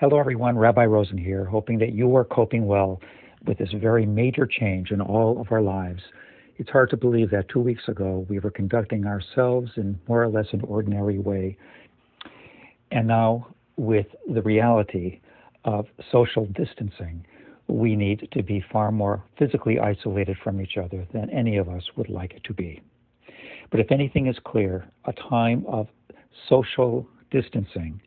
Hello, everyone. Rabbi Rosen here, hoping that you are coping well with this very major change in all of our lives. It's hard to believe that 2 weeks ago we were conducting ourselves in more or less an ordinary way. And now, with the reality of social distancing, we need to be far more physically isolated from each other than any of us would like it to be. But if anything is clear, a time of social distancing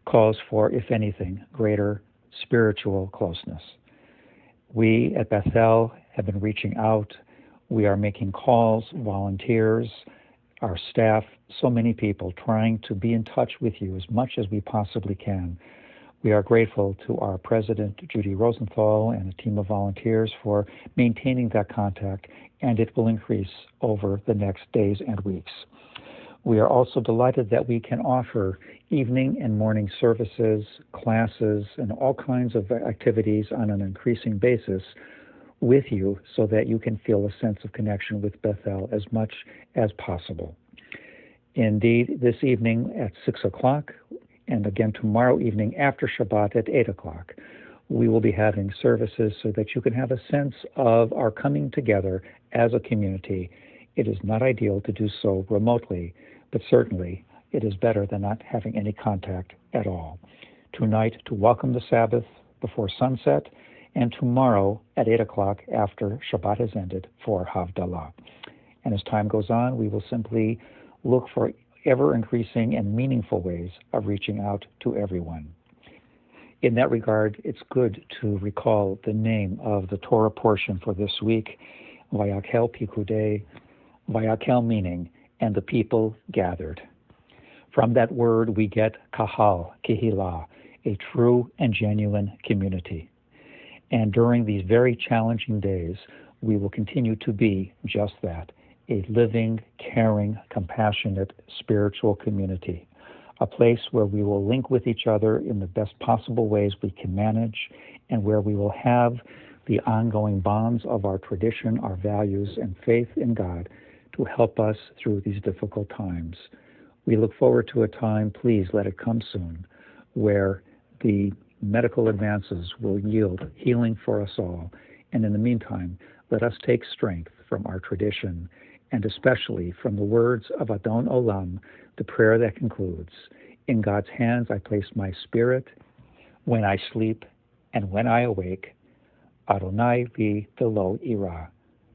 calls for, if anything, greater spiritual closeness. We at Bethel have been reaching out. We are making calls, volunteers, our staff, so many people trying to be in touch with you as much as we possibly can. We are grateful to our president, Judy Rosenthal, and a team of volunteers for maintaining that contact, and it will increase over the next days and weeks. We are also delighted that we can offer evening and morning services, classes, and all kinds of activities on an increasing basis with you so that you can feel a sense of connection with Bethel as much as possible. Indeed, this evening at 6 o'clock, and again tomorrow evening after Shabbat at 8 o'clock, we will be having services so that you can have a sense of our coming together as a community. It is not ideal to do so remotely, but certainly it is better than not having any contact at all. Tonight to welcome the Sabbath before sunset, and tomorrow at 8 o'clock after Shabbat has ended for Havdalah. And as time goes on, we will simply look for ever-increasing and meaningful ways of reaching out to everyone. In that regard, it's good to recall the name of the Torah portion for this week, Vayakhel-Pekudei, Vayakhel meaning, and the people gathered. From that word we get kahal, kehilah, a true and genuine community. And during these very challenging days, we will continue to be just that, a living, caring, compassionate, spiritual community, a place where we will link with each other in the best possible ways we can manage, and where we will have the ongoing bonds of our tradition, our values, and faith in God to help us through these difficult times. We look forward to a time, please let it come soon, where the medical advances will yield healing for us all. And in the meantime, let us take strength from our tradition, and especially from the words of Adon Olam, the prayer that concludes, "In God's hands I place my spirit, when I sleep and when I awake, Adonai li velo ira.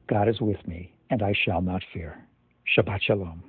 God is with me, and I shall not fear." Shabbat Shalom.